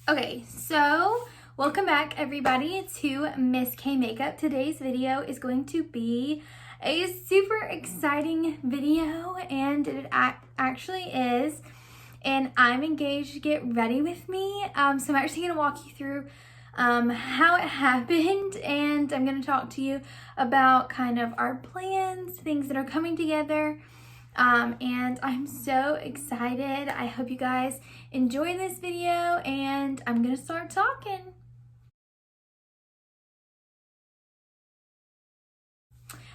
Okay, so welcome back everybody to Miss K Makeup. Today's video is going to be a super exciting video, and it actually is an I'm engaged, get ready with me. So I'm actually going to walk you through how it happened, and I'm going to talk to you about kind of our plans, things that are coming together. And I'm so excited. I hope you guys enjoy this video, and I'm gonna start talking.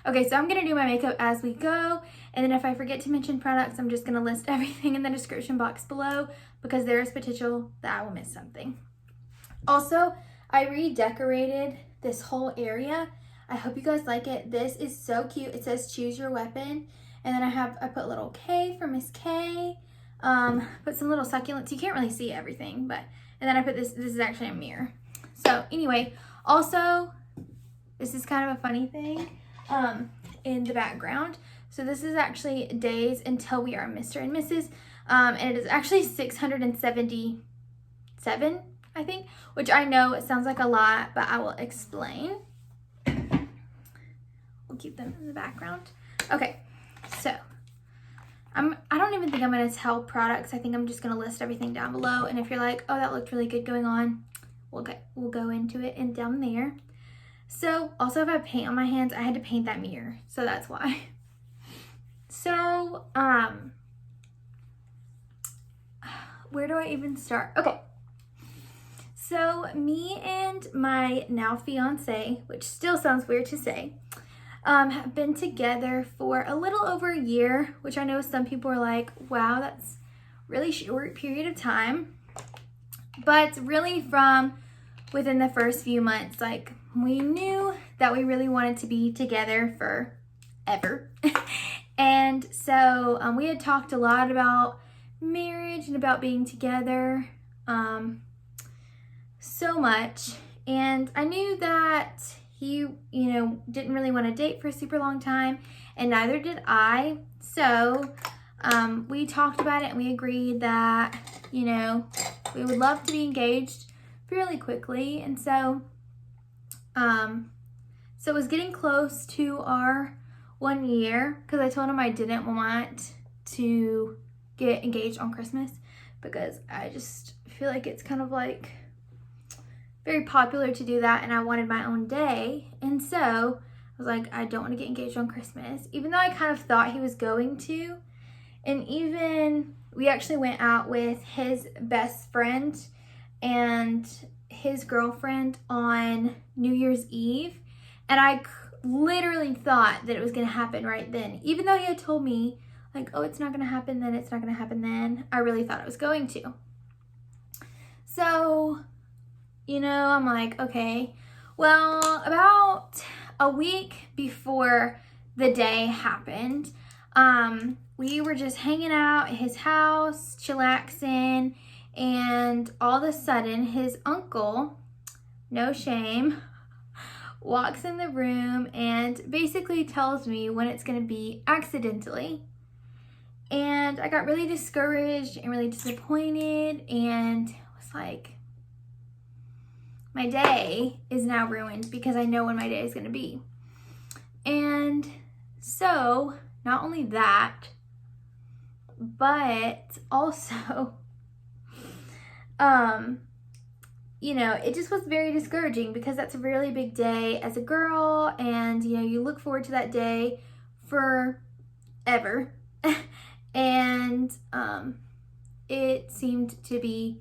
Okay, so I'm gonna do my makeup as we go, and then if I forget to mention products, I'm just gonna list everything in the description box below because there is potential that I will miss something. Also, I redecorated this whole area. I hope you guys like it. This is so cute. It says choose your weapon. And then I put a little K for Miss K, put some little succulents. You can't really see everything, and then I put this is actually a mirror. So anyway, also, this is kind of a funny thing in the background. So this is actually days until we are Mr. and Mrs. And it is actually 677, I think, which I know it sounds like a lot, but I will explain. We'll keep them in the background. Okay. So, I don't even think I'm going to tell products. I think I'm just going to list everything down below. And if you're like, oh, that looked really good going on, we'll go into it and down there. So, also if I have paint on my hands, I had to paint that mirror. So, that's why. So, where do I even start? Okay. So, me and my now fiance, which still sounds weird to say, have been together for a little over a year, which I know some people are like, wow, that's really short period of time. But really from within the first few months, like we knew that we really wanted to be together forever. And so we had talked a lot about marriage and about being together so much. And I knew that he, didn't really want to date for a super long time, and neither did I. So we talked about it, and we agreed that, we would love to be engaged fairly quickly. And so, so it was getting close to our 1 year, because I told him I didn't want to get engaged on Christmas, because I just feel like it's kind of like very popular to do that, and I wanted my own day. And so I was like, I don't want to get engaged on Christmas, even though I kind of thought he was going to. And even we actually went out with his best friend and his girlfriend on New Year's Eve, and I literally thought that it was going to happen right then. Even though he had told me like, oh, it's not going to happen then, it's not going to happen then, I really thought it was going to. So I'm like, okay, well, about a week before the day happened, we were just hanging out at his house, chillaxing, and all of a sudden, his uncle, no shame, walks in the room and basically tells me when it's going to be accidentally. And I got really discouraged and really disappointed, and was like, my day is now ruined because I know when my day is going to be. And so, not only that, but also, it just was very discouraging because that's a really big day as a girl, and, you look forward to that day forever. And, it seemed to be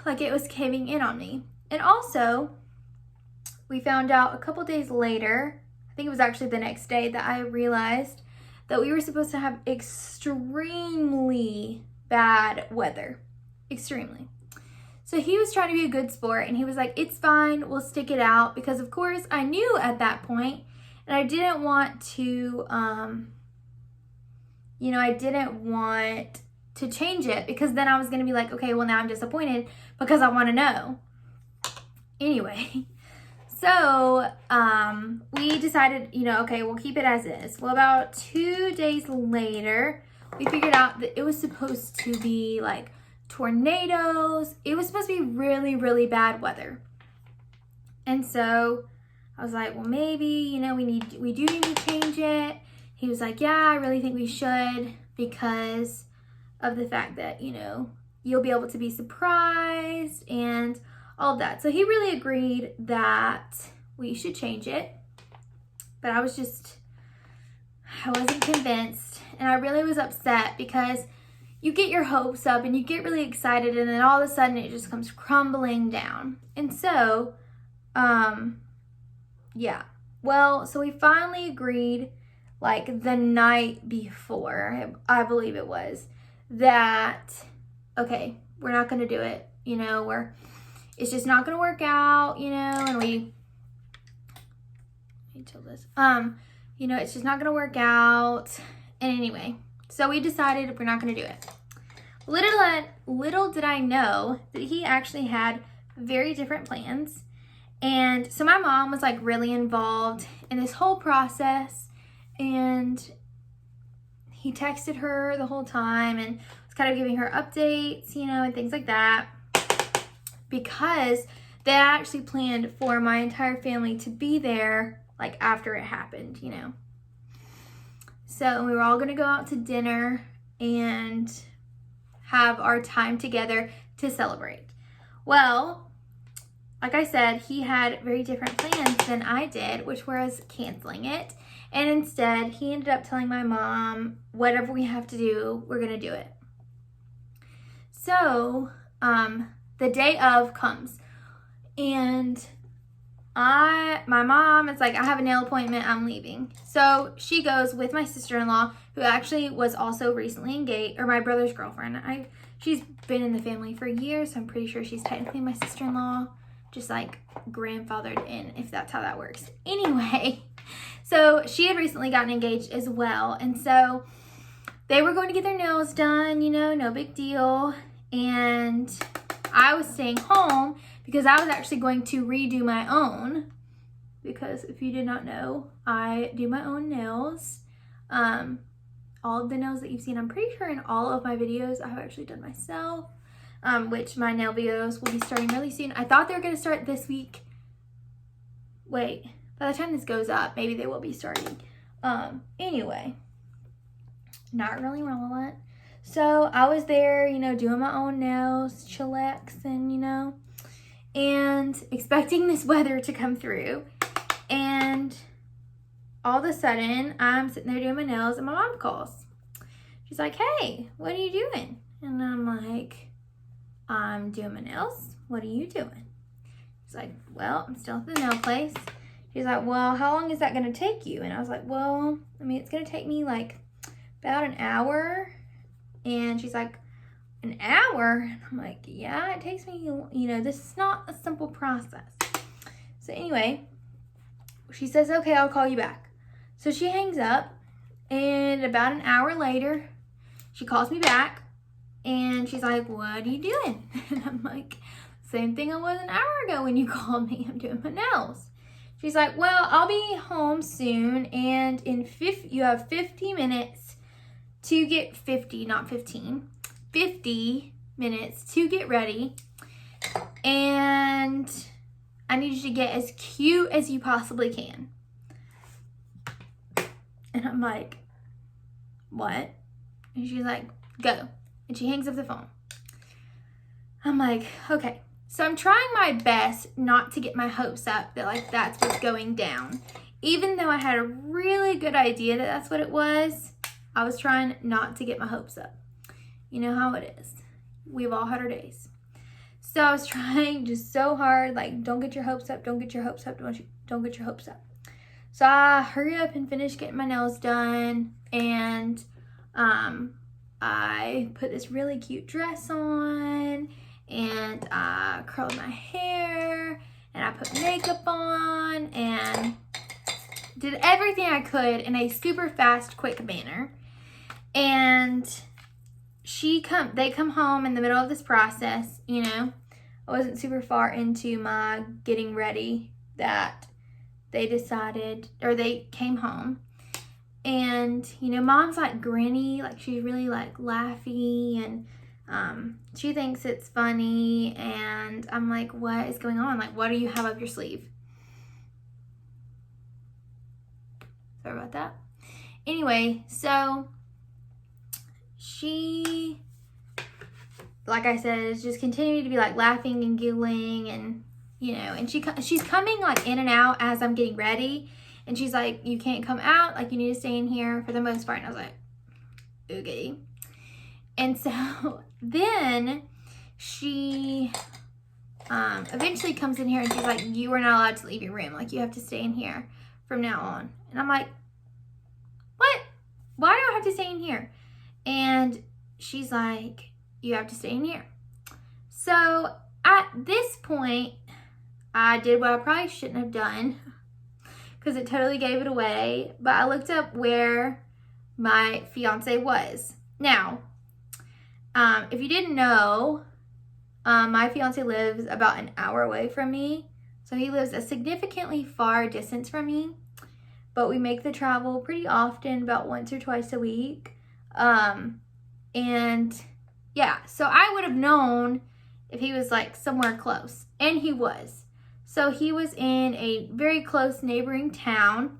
like it was caving in on me. And also, we found out a couple days later, I think it was actually the next day, that I realized that we were supposed to have extremely bad weather. Extremely. So he was trying to be a good sport, and he was like, it's fine, we'll stick it out, because of course I knew at that point, and I didn't want to, I didn't want to change it, because then I was going to be like, okay, well, now I'm disappointed because I want to know. Anyway, so we decided, okay, we'll keep it as is. Well, about 2 days later, we figured out that it was supposed to be like tornadoes. It was supposed to be really, really bad weather. And so I was like, well, maybe, you know, we do need to change it. He was like, yeah, I really think we should, because of the fact that, you know, you'll be able to be surprised and all of that. So he really agreed that we should change it. But I wasn't convinced. And I really was upset, because you get your hopes up and you get really excited, and then all of a sudden it just comes crumbling down. And so, yeah. Well, so we finally agreed, like the night before, I believe it was, that, okay, we're not going to do it. You know, it's just not going to work out, you know, and you know, it's just not going to work out. And anyway, so we decided we're not going to do it. Little did I know that he actually had very different plans. And so my mom was like really involved in this whole process, and he texted her the whole time and was kind of giving her updates, you know, and things like that, because they actually planned for my entire family to be there like after it happened, you know. So we were all going to go out to dinner and have our time together to celebrate. Well, like I said, he had very different plans than I did, which was canceling it. And instead, he ended up telling my mom, whatever we have to do, we're going to do it. So, the day of comes, and my mom is like, I have a nail appointment, I'm leaving. So she goes with my sister-in-law, who actually was also recently engaged, or my brother's girlfriend. She's been in the family for years, so I'm pretty sure she's technically my sister-in-law, just like grandfathered in, if that's how that works. Anyway, so she had recently gotten engaged as well, and so they were going to get their nails done, you know, no big deal. And I was staying home because I was actually going to redo my own, because if you did not know, I do my own nails. All of the nails that you've seen, I'm pretty sure in all of my videos, I have actually done myself, which my nail videos will be starting really soon. I thought they were going to start this week. Wait, by the time this goes up, maybe they will be starting. Anyway, not really relevant. So I was there, you know, doing my own nails, chillaxing, you know, and expecting this weather to come through. And all of a sudden, I'm sitting there doing my nails, and my mom calls. She's like, hey, what are you doing? And I'm like, I'm doing my nails. What are you doing? She's like, well, I'm still at the nail place. She's like, well, how long is that going to take you? And I was like, well, I mean, it's going to take me like about an hour. And she's like, an hour? And I'm like, yeah, it takes me, you know, this is not a simple process. So anyway, she says, okay, I'll call you back. So she hangs up, and about an hour later, she calls me back, and she's like, what are you doing? And I'm like, same thing I was an hour ago when you called me. I'm doing my nails. She's like, well, I'll be home soon, and you have 50 minutes to get 50 minutes to get ready, and I need you to get as cute as you possibly can. And I'm like, what? And she's like, go. And she hangs up the phone. I'm like, okay. So I'm trying my best not to get my hopes up that like that's what's going down. Even though I had a really good idea that that's what it was, I was trying not to get my hopes up. You know how it is. We've all had our days. So I was trying just so hard, like, don't get your hopes up, don't get your hopes up, don't get your hopes up. So I hurry up and finish getting my nails done, and I put this really cute dress on, and I curled my hair, and I put makeup on, and did everything I could in a super fast, quick manner. And they come home in the middle of this process, you know. I wasn't super far into my getting ready that they decided, or they came home. And, you know, mom's like grinny, like she's really like laughy, and She thinks it's funny, and I'm like, what is going on? Like, what do you have up your sleeve? Sorry about that. Anyway, so she, like I said, is just continuing to be like laughing and giggling, and you know, and she's coming like in and out as I'm getting ready, and she's like, you can't come out, like you need to stay in here for the most part. And I was like, okay. And so then she eventually comes in here and she's like, you are not allowed to leave your room, like you have to stay in here from now on. And I'm like, what? Why do I have to stay in here? And she's like, you have to stay in here. So at this point, I did what I probably shouldn't have done because it totally gave it away. But I looked up where my fiance was. Now, if you didn't know, my fiance lives about an hour away from me. So he lives a significantly far distance from me. But we make the travel pretty often, about once or twice a week. And yeah, so I would have known if he was like somewhere close. And he was. So he was in a very close neighboring town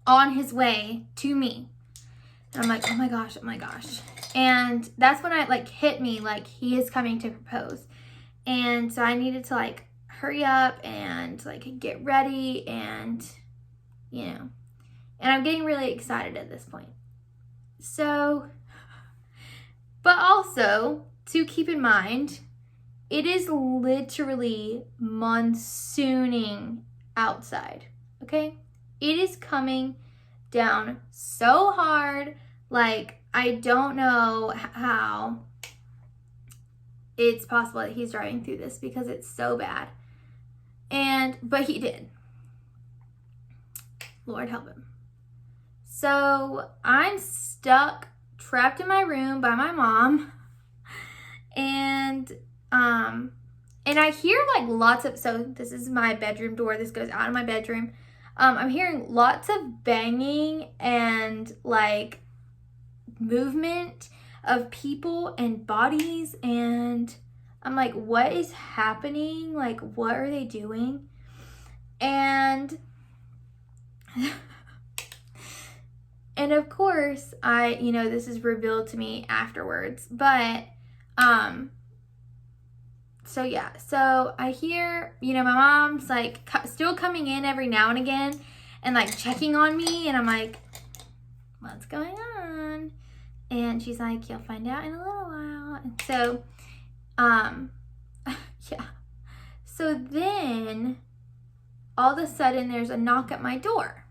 on his way to me. And I'm like, oh my gosh, oh my gosh. And that's when it like hit me, like he is coming to propose. And so I needed to like hurry up and like get ready and, you know, and I'm getting really excited at this point. So, but also to keep in mind, it is literally monsooning outside, okay? It is coming down so hard, like I don't know how it's possible that he's driving through this because it's so bad. But he did. Lord help him. So I'm stuck, trapped in my room by my mom. And I hear like lots of, so this is my bedroom door. This goes out of my bedroom. I'm hearing lots of banging and like movement of people and bodies. And I'm like, what is happening? Like, what are they doing? And and of course, you know, this is revealed to me afterwards, but, so yeah, so I hear, you know, my mom's like still coming in every now and again and like checking on me, and I'm like, what's going on? And she's like, you'll find out in a little while. And so, yeah. So then all of a sudden there's a knock at my door.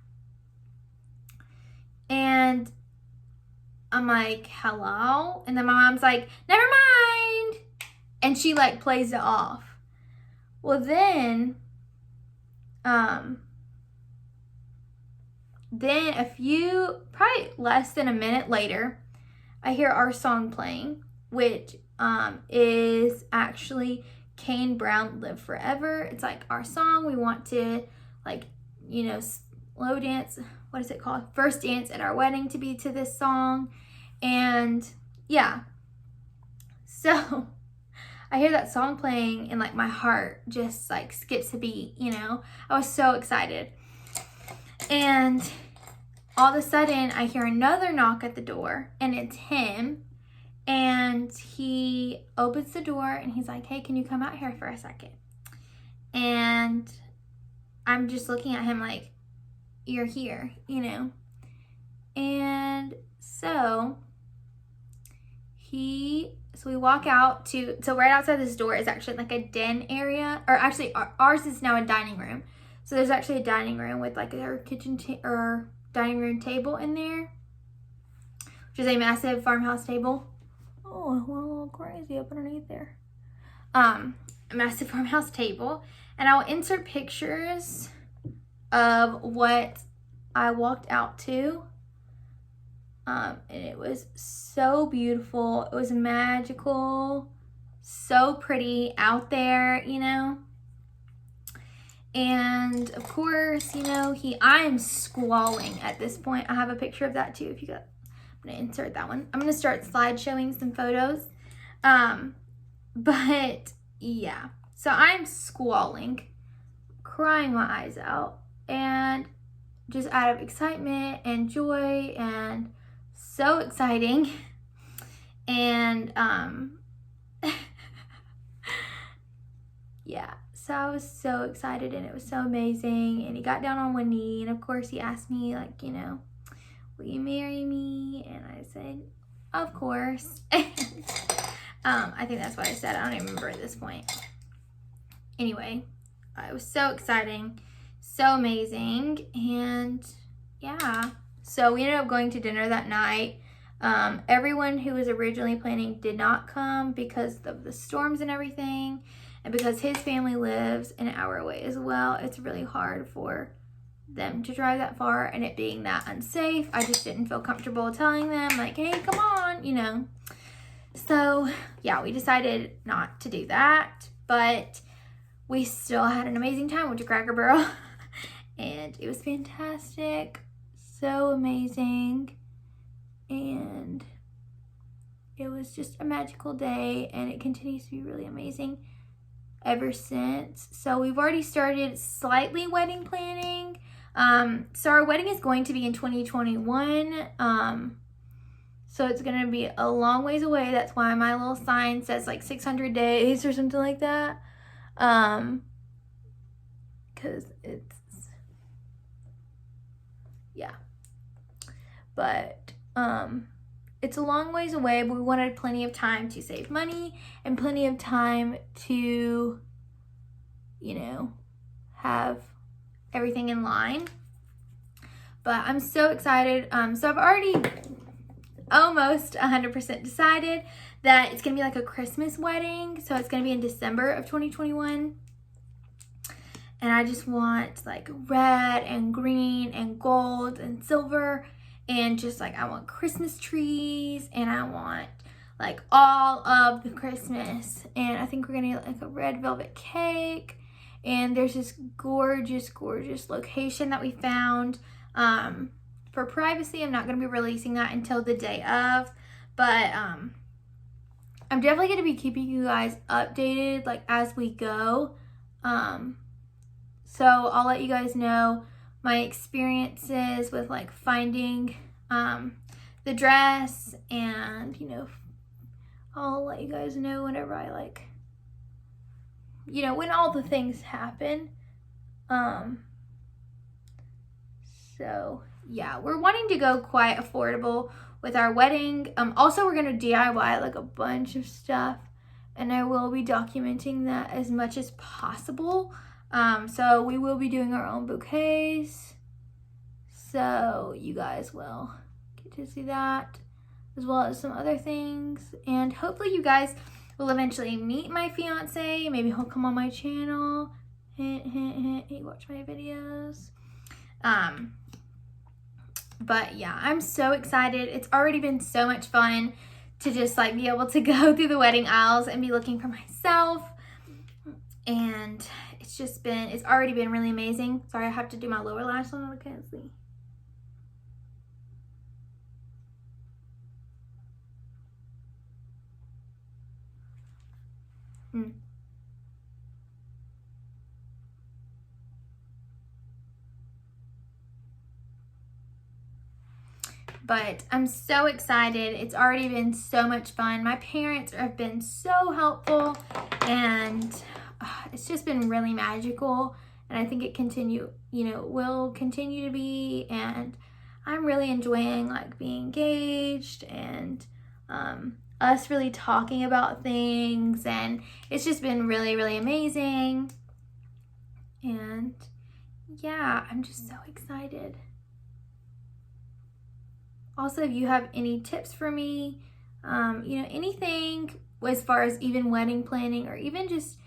And I'm like, hello? And then my mom's like, never mind. And she like plays it off. Well, then a few, probably less than a minute later, I hear our song playing, which is actually Kane Brown Live Forever. It's like our song. We want to like, you know, slow dance. What is it called? First dance at our wedding to be to this song. And yeah. So I hear that song playing and like my heart just like skips a beat, you know. I was so excited. And all of a sudden I hear another knock at the door, and it's him. And he opens the door and he's like, hey, can you come out here for a second? And I'm just looking at him like, you're here, you know. And so we walk out so right outside this door is actually like a den area, or actually ours is now a dining room. So there's actually a dining room with like our kitchen or dining room table in there, which is a massive farmhouse table. Oh, it went a little crazy up underneath there. A massive farmhouse table, and I'll insert pictures of what I walked out to. And it was so beautiful. It was magical, so pretty out there, you know. And of course, you know, I am squalling at this point. I have a picture of that too. If you got, I'm gonna insert that one. I'm gonna start slideshowing some photos But yeah, so I'm squalling, crying my eyes out, and just out of excitement and joy, and so exciting. And yeah, so I was so excited, and it was so amazing. And he got down on one knee, and of course he asked me, like, you know, will you marry me? And I said, of course. I think that's what I said. I don't even remember at this point. Anyway, it was so exciting, so amazing. And yeah, so we ended up going to dinner that night. Everyone who was originally planning did not come because of the storms and everything, and because his family lives an hour away as well. It's really hard for them to drive that far, and it being that unsafe, I just didn't feel comfortable telling them, like, hey, come on, you know. So yeah, we decided not to do that, but we still had an amazing time with the Cracker Barrel. And it was fantastic, so amazing, and it was just a magical day, and it continues to be really amazing ever since. So we've already started slightly wedding planning. So our wedding is going to be in 2021. So it's going to be a long ways away. That's why my little sign says like 600 days or something like that. Because it's, yeah. But, it's a long ways away, but we wanted plenty of time to save money and plenty of time to, you know, have everything in line. But I'm so excited. So I've already almost 100% decided that it's gonna be like a Christmas wedding. So it's gonna be in December of 2021. And I just want like red and green and gold and silver. And just like, I want Christmas trees, and I want like all of the Christmas. And I think we're gonna get like a red velvet cake. And there's this gorgeous, gorgeous location that we found. For privacy, I'm not gonna be releasing that until the day of. But I'm definitely gonna be keeping you guys updated like as we go. So I'll let you guys know my experiences with like finding the dress, and you know, I'll let you guys know whenever I like, you know, when all the things happen. So yeah, we're wanting to go quite affordable with our wedding. Also we're gonna DIY like a bunch of stuff, and I will be documenting that as much as possible. So we will be doing our own bouquets, so you guys will get to see that, as well as some other things. And hopefully you guys will eventually meet my fiance. Maybe he'll come on my channel. Hint, hint, hint. He watch my videos. But yeah, I'm so excited. It's already been so much fun to just like be able to go through the wedding aisles and be looking for myself. And it's already been really amazing. Sorry, I have to do my lower lash on. I can't see. But I'm so excited. It's already been so much fun. My parents have been so helpful, and it's just been really magical. And I think it will continue to be. And I'm really enjoying like being engaged, and us really talking about things, and it's just been really, really amazing. And yeah, I'm just so excited. Also, if you have any tips for me, you know, anything as far as even wedding planning, or even just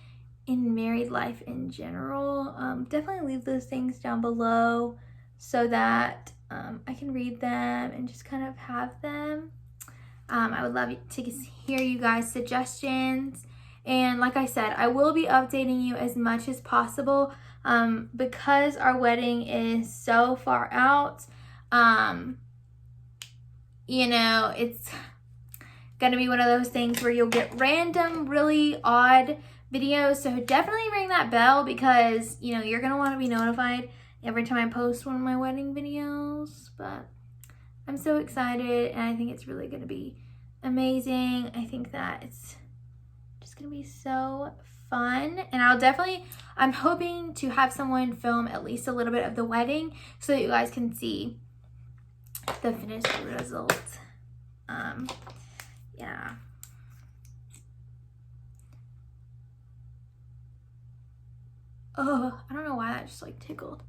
in married life in general, definitely leave those things down below so that I can read them and just kind of have them. I would love to hear you guys' suggestions. And like I said, I will be updating you as much as possible, because our wedding is so far out. You know, it's gonna be one of those things where you'll get random, really odd videos. So definitely ring that bell because, you know, you're gonna want to be notified every time I post one of my wedding videos. But I'm so excited, and I think it's really gonna be amazing. I think that it's just gonna be so fun, and I'm hoping to have someone film at least a little bit of the wedding so that you guys can see the finished result. Yeah. Oh, I don't know why that just like tickled.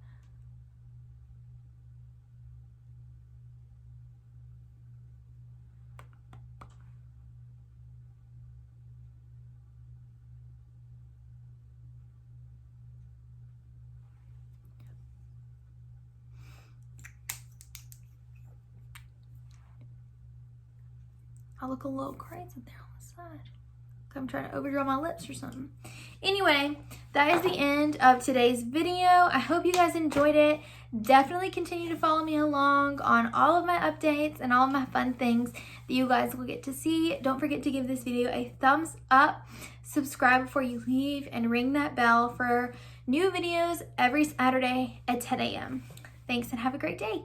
I look a little crazy there on the side. I'm trying to overdraw my lips or something. Anyway, that is the end of today's video. I hope you guys enjoyed it. Definitely continue to follow me along on all of my updates and all of my fun things that you guys will get to see. Don't forget to give this video a thumbs up, subscribe before you leave, and ring that bell for new videos every Saturday at 10 a.m. Thanks and have a great day.